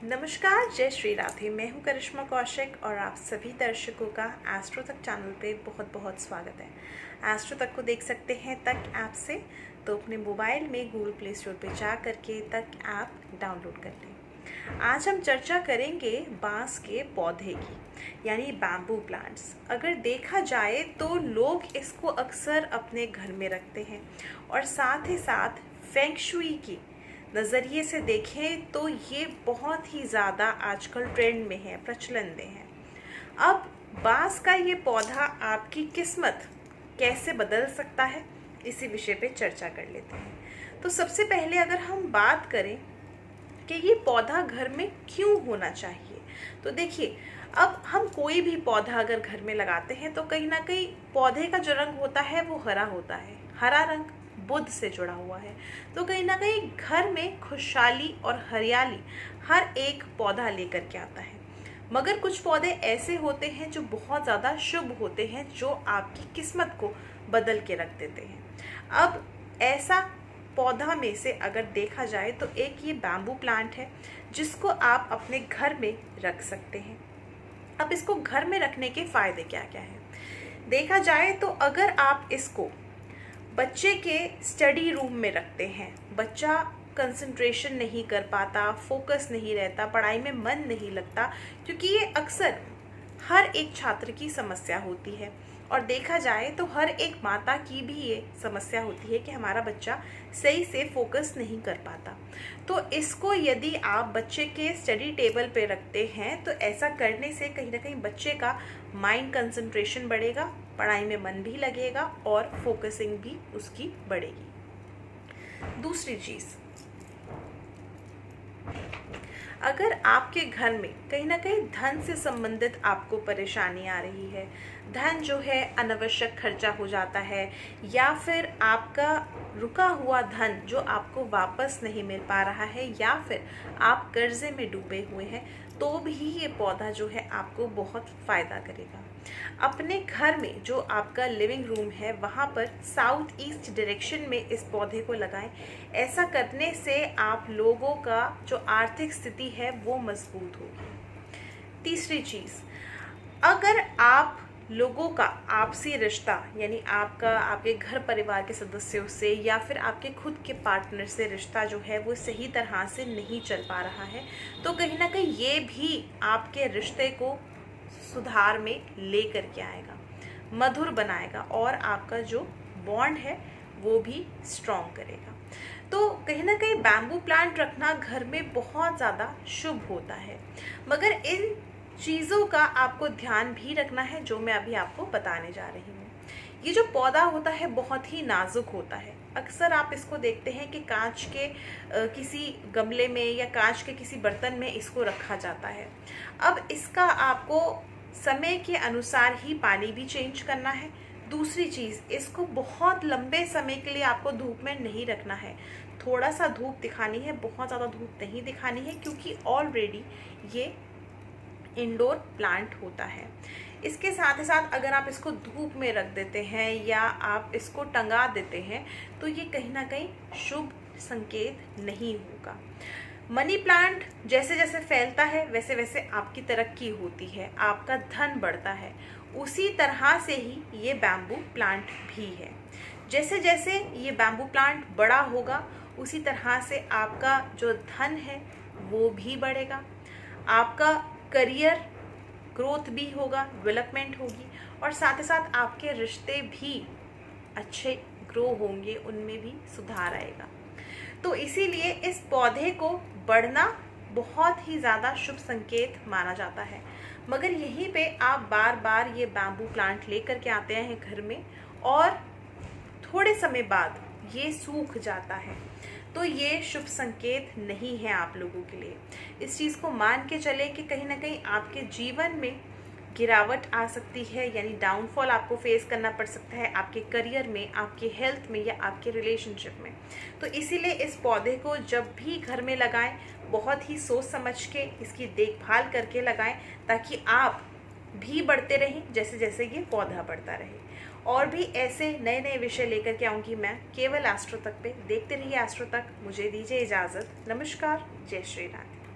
नमस्कार, जय श्री राधे। मैं हूं करिश्मा कौशिक और आप सभी दर्शकों का एस्ट्रो तक चैनल पे बहुत बहुत स्वागत है। एस्ट्रो तक को देख सकते हैं तक ऐप से, तो अपने मोबाइल में गूगल प्ले स्टोर पे जा करके तक ऐप डाउनलोड कर लें। आज हम चर्चा करेंगे बांस के पौधे की, यानी बैम्बू प्लांट्स। अगर देखा जाए तो लोग इसको अक्सर अपने घर में रखते हैं और साथ ही साथ फेंग शुई की नज़रिए से देखें तो ये बहुत ही ज़्यादा आजकल ट्रेंड में है, प्रचलन में है। अब बांस का ये पौधा आपकी किस्मत कैसे बदल सकता है, इसी विषय पे चर्चा कर लेते हैं। तो सबसे पहले अगर हम बात करें कि ये पौधा घर में क्यों होना चाहिए, तो देखिए, अब हम कोई भी पौधा अगर घर में लगाते हैं तो कहीं ना कहीं पौधे का जो रंग होता है वो हरा होता है। हरा रंग बुध से जुड़ा हुआ है, तो कहीं ना कहीं घर में खुशहाली और हरियाली हर एक पौधा लेकर के आता है। मगर कुछ पौधे ऐसे होते हैं जो बहुत ज़्यादा शुभ होते हैं, जो आपकी किस्मत को बदल के रख देते हैं। अब ऐसा पौधा में से अगर देखा जाए तो एक ये बैम्बू प्लांट है, जिसको आप अपने घर में रख सकते हैं। अब इसको घर में रखने के फ़ायदे क्या क्या हैं, देखा जाए तो अगर आप इसको बच्चे के स्टडी रूम में रखते हैं, बच्चा कंसंट्रेशन नहीं कर पाता, फोकस नहीं रहता, पढ़ाई में मन नहीं लगता, क्योंकि ये अक्सर हर एक छात्र की समस्या होती है और देखा जाए तो हर एक माता की भी ये समस्या होती है कि हमारा बच्चा सही से फोकस नहीं कर पाता। तो इसको यदि आप बच्चे के स्टडी टेबल पे रखते हैं तो ऐसा करने से कहीं ना कहीं बच्चे का माइंड कंसंट्रेशन बढ़ेगा, पढ़ाई में मन भी लगेगा और फोकसिंग भी उसकी बढ़ेगी। दूसरी चीज़, अगर आपके घर में कहीं ना कहीं धन से संबंधित आपको परेशानी आ रही है, धन जो है अनावश्यक खर्चा हो जाता है, या फिर आपका रुका हुआ धन जो आपको वापस नहीं मिल पा रहा है, या फिर आप कर्जे में डूबे हुए हैं, तो भी ये पौधा जो है आपको बहुत फ़ायदा करेगा। अपने घर में जो आपका लिविंग रूम है वहाँ पर साउथ ईस्ट डायरेक्शन में इस पौधे को लगाएं। ऐसा करने से आप लोगों का जो आर्थिक स्थिति है वो मजबूत होगी। तीसरी चीज़, अगर आप लोगों का आपसी रिश्ता, यानी आपका आपके घर परिवार के सदस्यों से या फिर आपके खुद के पार्टनर से रिश्ता जो है वो सही तरह से नहीं चल पा रहा है, तो कहीं ना कहीं ये भी आपके रिश्ते को सुधार में ले करके आएगा, मधुर बनाएगा और आपका जो बॉन्ड है वो भी स्ट्रॉन्ग करेगा। तो कहीं ना कहीं बैम्बू प्लांट रखना घर में बहुत ज़्यादा शुभ होता है, मगर इन चीज़ों का आपको ध्यान भी रखना है जो मैं अभी आपको बताने जा रही हूँ। ये जो पौधा होता है बहुत ही नाजुक होता है। अक्सर आप इसको देखते हैं कि कांच के किसी गमले में या कांच के किसी बर्तन में इसको रखा जाता है। अब इसका आपको समय के अनुसार ही पानी भी चेंज करना है। दूसरी चीज़, इसको बहुत लंबे समय के लिए आपको धूप में नहीं रखना है। थोड़ा सा धूप दिखानी है, बहुत ज़्यादा धूप नहीं दिखानी है, क्योंकि ऑलरेडी ये इंडोर प्लांट होता है। इसके साथ ही साथ अगर आप इसको धूप में रख देते हैं या आप इसको टंगा देते हैं तो ये कहीं ना कहीं शुभ संकेत नहीं होगा। मनी प्लांट जैसे जैसे फैलता है वैसे वैसे आपकी तरक्की होती है, आपका धन बढ़ता है। उसी तरह से ही ये बैम्बू प्लांट भी है। जैसे जैसे ये बैम्बू प्लांट बड़ा होगा उसी तरह से आपका जो धन है वो भी बढ़ेगा, आपका करियर ग्रोथ भी होगा, डेवलपमेंट होगी, और साथ ही साथ आपके रिश्ते भी अच्छे ग्रो होंगे, उनमें भी सुधार आएगा। तो इसीलिए इस पौधे को बढ़ना बहुत ही ज़्यादा शुभ संकेत माना जाता है। मगर यहीं पे आप बार बार ये बैम्बू प्लांट लेकर के आते हैं घर में और थोड़े समय बाद ये सूख जाता है, तो ये शुभ संकेत नहीं है आप लोगों के लिए। इस चीज़ को मान के चले कि कहीं ना कहीं आपके जीवन में गिरावट आ सकती है, यानी डाउनफॉल आपको फेस करना पड़ सकता है आपके करियर में, आपके हेल्थ में या आपके रिलेशनशिप में। तो इसीलिए इस पौधे को जब भी घर में लगाएं बहुत ही सोच समझ के इसकी देखभाल करके लगाएं, ताकि आप भी बढ़ते रहें जैसे जैसे ये पौधा बढ़ता रहे। और भी ऐसे नए नए विषय लेकर के आऊँगी मैं केवल एस्ट्रो तक पे। देखते रहिए एस्ट्रो तक। मुझे दीजिए इजाज़त। नमस्कार, जय श्री राधे।